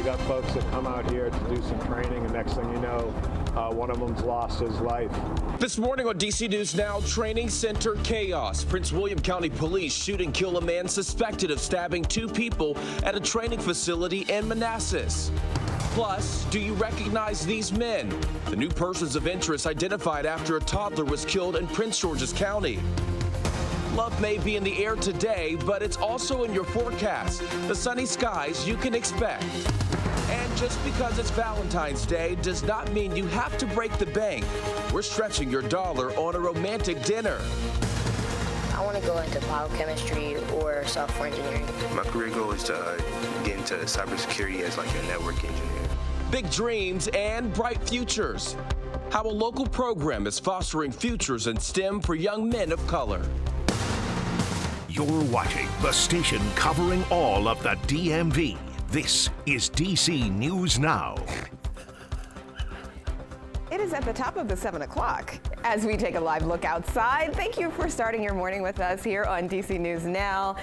You got folks that come out here to do some training, and next thing you know, one of them's lost his life. This morning on DC News Now, training center chaos. Prince William County Police shoot and kill a man suspected of stabbing 2 people at a training facility in Manassas. Plus, do you recognize these men? The new persons of interest identified after a toddler was killed in Prince George's County. Love may be in the air today, but it's also in your forecast. The sunny skies you can expect. And just because it's Valentine's Day does not mean you have to break the bank. We're stretching your dollar on a romantic dinner. I want to go into biochemistry or software engineering. My career goal is to get into cybersecurity as like a network engineer. Big dreams and bright futures. How a local program is fostering futures in STEM for young men of color. You're watching the station covering all of the DMV. This is DC News Now. It is at the top of the 7 o'clock as we take a live look outside. Thank you for starting your morning with us here on DC News Now.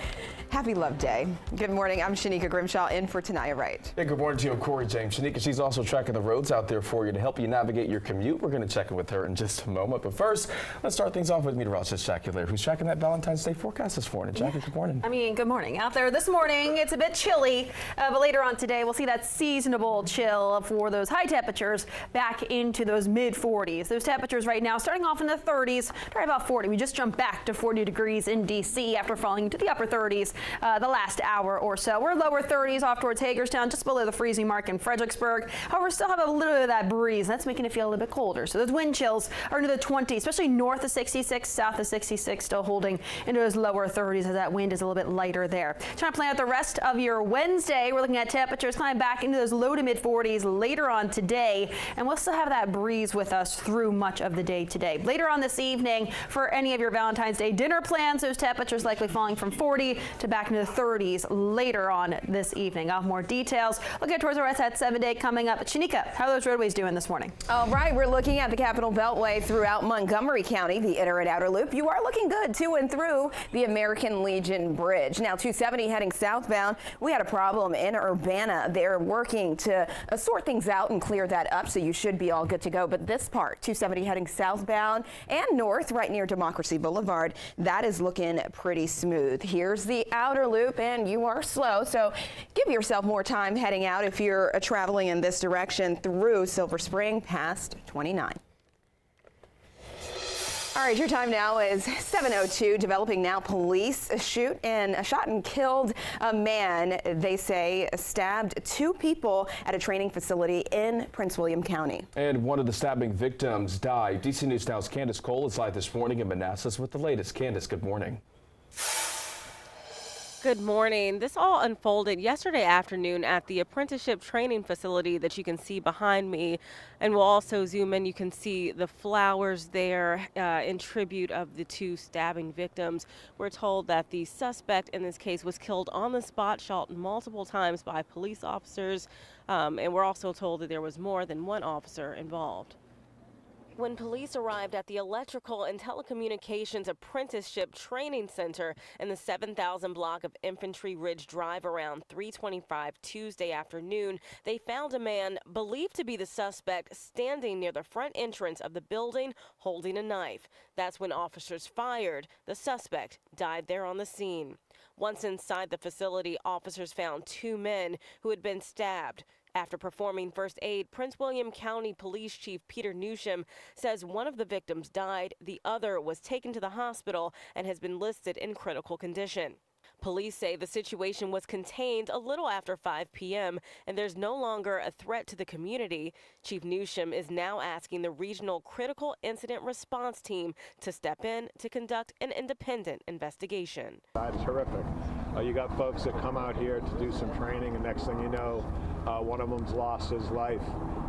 Happy Love Day. Good morning. I'm Shanika Grimshaw in for Tanaya Wright. Hey, good morning to you. I'm Corey James. Shanika, she's also tracking the roads out there for you to help you navigate your commute. We're going to check in with her in just a moment. But first, let's start things off with meteorologist Jackie Lair, who's tracking that Valentine's Day forecast this morning. Jackie, good morning. Good morning. Out there this morning, it's a bit chilly, but later on today, we'll see that seasonable chill for those high temperatures back into those mid-40s. Those temperatures right now starting off in the 30s, right about 40. We just jumped back to 40 degrees in D.C. after falling to the upper 30s the last hour or so. We're lower 30s off towards Hagerstown, just below the freezing mark in Fredericksburg. However, still have a little bit of that breeze. That's making it feel a little bit colder. So those wind chills are into the 20s, especially north of 66, south of 66, still holding into those lower 30s as that wind is a little bit lighter there. Trying to plan out the rest of your Wednesday. We're looking at temperatures climbing back into those low to mid 40s later on today, and we'll still have that breeze with us through much of the day today. Later on this evening, for any of your Valentine's Day dinner plans, those temperatures likely falling from 40 to back into the 30s later on this evening. I'll have more details. Looking towards the rest of that 7-day coming up. Shanika, how are those roadways doing this morning? All right, we're looking at the Capitol Beltway throughout Montgomery County, the inner and outer loop. You are looking good to and through the American Legion Bridge. Now 270 heading southbound. We had a problem in Urbana. They're working to sort things out and clear that up, so you should be all good to go. But this part, 270 heading southbound and north right near Democracy Boulevard, that is looking pretty smooth. Here's the outer loop, and you are slow, so give yourself more time heading out if you're traveling in this direction through Silver Spring past 29. All right, your time now is 7:02. Developing now, police shot and killed a man, they say, stabbed 2 people at a training facility in Prince William County. And one of the stabbing victims died. DC News Now's Candace Cole is live this morning in Manassas with the latest. Candace, good morning. Good morning. This all unfolded yesterday afternoon at the apprenticeship training facility that you can see behind me. And we'll also zoom in. You can see the flowers there in tribute of the 2 stabbing victims. We're told that the suspect in this case was killed on the spot, shot multiple times by police officers. And we're also told that there was more than 1 officer involved. When police arrived at the Electrical and Telecommunications Apprenticeship Training Center in the 7000 block of Infantry Ridge Drive around 3:25 Tuesday afternoon, they found a man believed to be the suspect standing near the front entrance of the building holding a knife. That's when officers fired. The suspect died there on the scene. Once inside the facility, officers found 2 men who had been stabbed. After performing first aid, Prince William County Police Chief Peter Newsham says one of the victims died. The other was taken to the hospital and has been listed in critical condition. Police say the situation was contained a little after 5 p.m. and there's no longer a threat to the community. Chief Newsham is now asking the Regional Critical Incident Response Team to step in to conduct an independent investigation. Terrific. You got folks that come out here to do some training, and next thing you know, one of them's lost his life,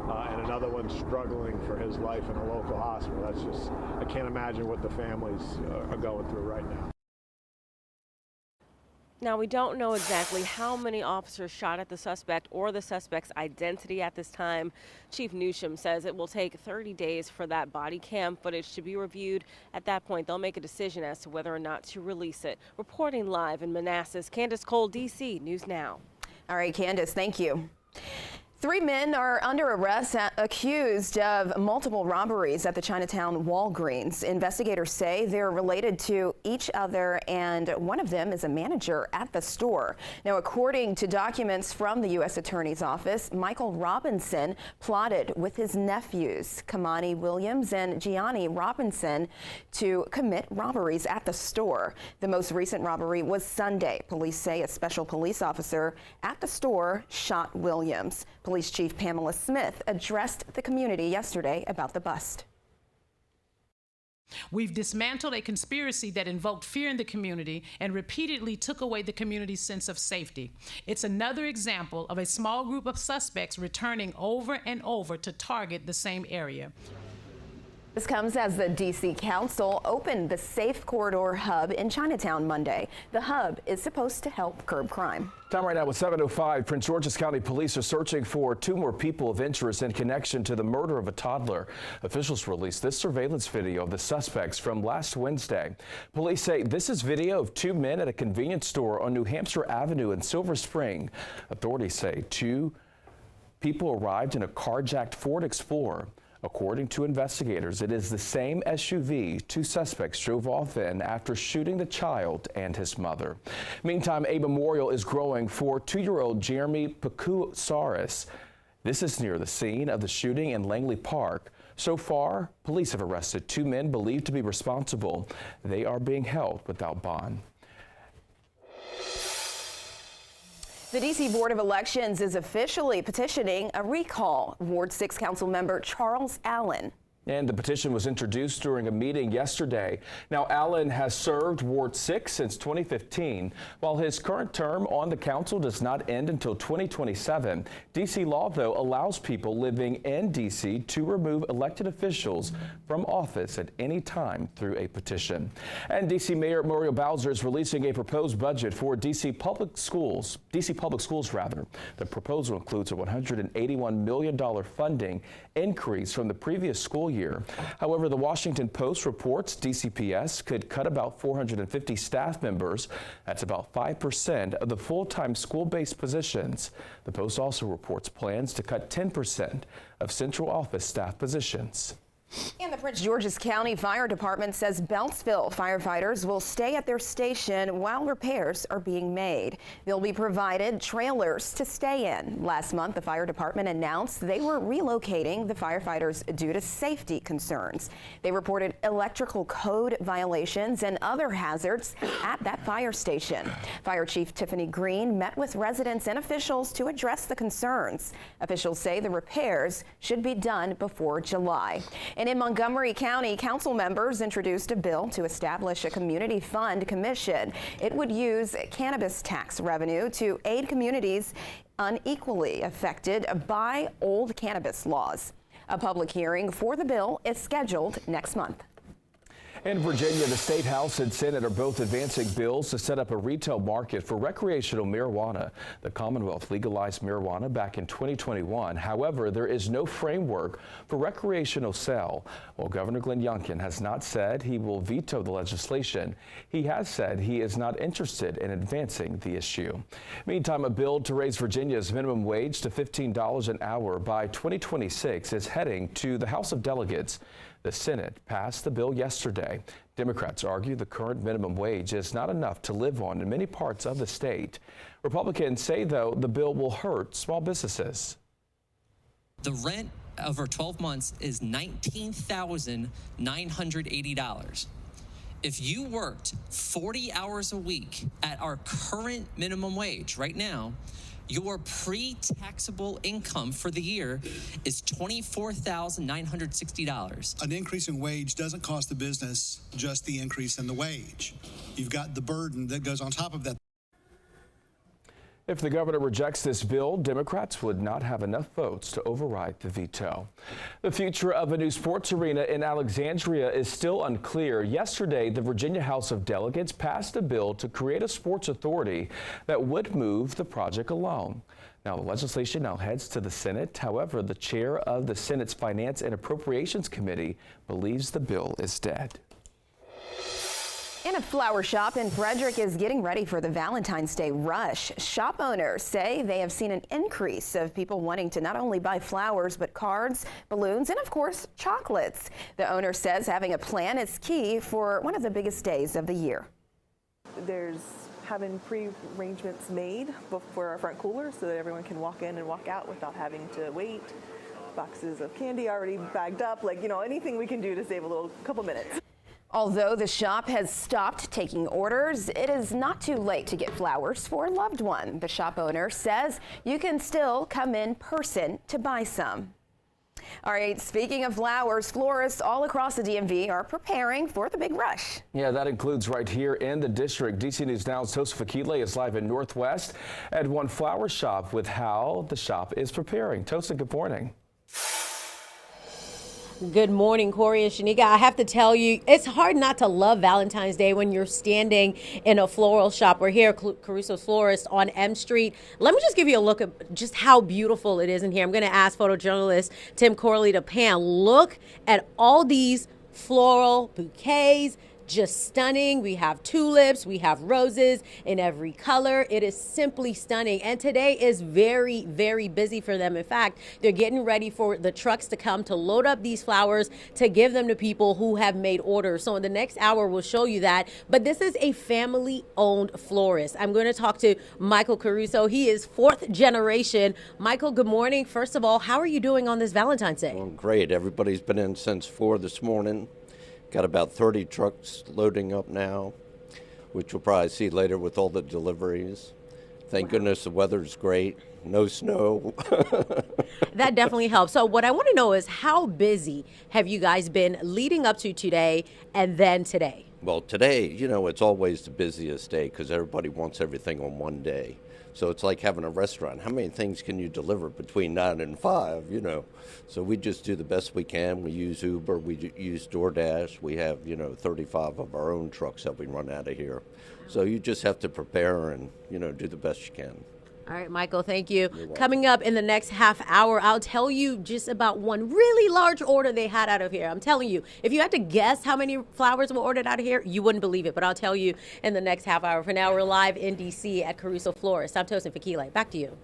and another one's struggling for his life in a local hospital. That's just, I can't imagine what the families are going through right now. Now, we don't know exactly how many officers shot at the suspect or the suspect's identity at this time. Chief Newsham says it will take 30 days for that body cam footage to be reviewed. At that point, they'll make a decision as to whether or not to release it. Reporting live in Manassas, Candace Cole, DC News Now. All right, Candace, thank you. 3 men are under arrest accused of multiple robberies at the Chinatown Walgreens. Investigators say they're related to each other, and one of them is a manager at the store. Now, according to documents from the U.S. Attorney's Office, Michael Robinson plotted with his nephews, Kamani Williams and Gianni Robinson, to commit robberies at the store. The most recent robbery was Sunday. Police say a special police officer at the store shot Williams. Police Chief Pamela Smith addressed the community yesterday about the bust. We've dismantled a conspiracy that invoked fear in the community and repeatedly took away the community's sense of safety. It's another example of a small group of suspects returning over and over to target the same area. This comes as the D.C. Council opened the Safe Corridor Hub in Chinatown Monday. The hub is supposed to help curb crime. Time right now with 7:05. Prince George's County Police are searching for 2 more people of interest in connection to the murder of a toddler. Officials released this surveillance video of the suspects from last Wednesday. Police say this is video of 2 men at a convenience store on New Hampshire Avenue in Silver Spring. Authorities say 2 people arrived in a carjacked Ford Explorer. According to investigators, it is the same SUV 2 suspects drove off in after shooting the child and his mother. Meantime, a memorial is growing for 2-year-old Jeremy Pekousaris. This is near the scene of the shooting in Langley Park. So far, police have arrested 2 men believed to be responsible. They are being held without bond. The D.C. Board of Elections is officially petitioning a recall. Ward 6 Council member Charles Allen. And the petition was introduced during a meeting yesterday. Now, Allen has served Ward 6 since 2015. While his current term on the council does not end until 2027, D.C. law, though, allows people living in D.C. to remove elected officials from office at any time through a petition. And D.C. Mayor Muriel Bowser is releasing a proposed budget for D.C. Public Schools. The proposal includes a $181 million funding increase from the previous school year. However, the Washington Post reports DCPS could cut about 450 staff members. That's about 5% of the full-time school-based positions. The Post also reports plans to cut 10% of central office staff positions. And the Prince George's County Fire Department says Beltsville firefighters will stay at their station while repairs are being made. They'll be provided trailers to stay in. Last month, the fire department announced they were relocating the firefighters due to safety concerns. They reported electrical code violations and other hazards at that fire station. Fire Chief Tiffany Green met with residents and officials to address the concerns. Officials say the repairs should be done before July. And in Montgomery County, council members introduced a bill to establish a community fund commission. It would use cannabis tax revenue to aid communities unequally affected by old cannabis laws. A public hearing for the bill is scheduled next month. In Virginia, the State House and Senate are both advancing bills to set up a retail market for recreational marijuana. The Commonwealth legalized marijuana back in 2021. However, there is no framework for recreational sale. While Governor Glenn Youngkin has not said he will veto the legislation, he has said he is not interested in advancing the issue. Meantime, a bill to raise Virginia's minimum wage to $15 an hour by 2026 is heading to the House of Delegates. The Senate passed the bill yesterday. Democrats argue the current minimum wage is not enough to live on in many parts of the state. Republicans say, though, the bill will hurt small businesses. The rent over 12 months is $19,980. If you worked 40 hours a week at our current minimum wage right now, your pre-taxable income for the year is $24,960. An increase in wage doesn't cost the business just the increase in the wage. You've got the burden that goes on top of that. If the governor rejects this bill, Democrats would not have enough votes to override the veto. The future of a new sports arena in Alexandria is still unclear. Yesterday, the Virginia House of Delegates passed a bill to create a sports authority that would move the project along. Now, the legislation now heads to the Senate. However, the chair of the Senate's Finance and Appropriations Committee believes the bill is dead. And a flower shop in Frederick is getting ready for the Valentine's Day rush. Shop owners say they have seen an increase of people wanting to not only buy flowers, but cards, balloons, and of course, chocolates. The owner says having a plan is key for one of the biggest days of the year. There's having pre-arrangements made for our front cooler so that everyone can walk in and walk out without having to wait. Boxes of candy already bagged up, anything we can do to save a couple minutes. Although the shop has stopped taking orders, it is not too late to get flowers for a loved one. The shop owner says you can still come in person to buy some. All right, speaking of flowers, florists all across the DMV are preparing for the big rush. Yeah, that includes right here in the district. DC News Now's Tosa Fakile is live in Northwest at one flower shop with how the shop is preparing. Tosa, good morning. Good morning, Corey and Shanika. I have to tell you, it's hard not to love Valentine's Day when you're standing in a floral shop. We're here at Caruso's Florist on M Street. Let me just give you a look at just how beautiful it is in here. I'm going to ask photojournalist Tim Corley to pan. Look at all these floral bouquets. Just stunning. We have tulips, we have roses in every color. It is simply stunning. And today is very, very busy for them. In fact, they're getting ready for the trucks to come to load up these flowers to give them to people who have made orders. So in the next hour, we'll show you that. But this is a family-owned florist. I'm going to talk to Michael Caruso. He is fourth generation. Michael, good morning. First of all, how are you doing on this Valentine's Day? Well, great. Everybody's been in since 4 this morning. Got about 30 trucks loading up now, which we'll probably see later with all the deliveries. Thank goodness the weather's great. No snow. That definitely helps. So what I want to know is how busy have you guys been leading up to today and then today? Well, today, it's always the busiest day because everybody wants everything on one day. So it's like having a restaurant. How many things can you deliver between 9 and 5, So we just do the best we can. We use Uber, we use DoorDash. We have, 35 of our own trucks that we run out of here. So you just have to prepare and, do the best you can. All right, Michael, thank you. Coming up in the next half hour, I'll tell you just about one really large order they had out of here. I'm telling you, if you had to guess how many flowers were ordered out of here, you wouldn't believe it. But I'll tell you in the next half hour. For now, we're live in D.C. at Caruso Florist. I'm Tosin Fakile. Back to you.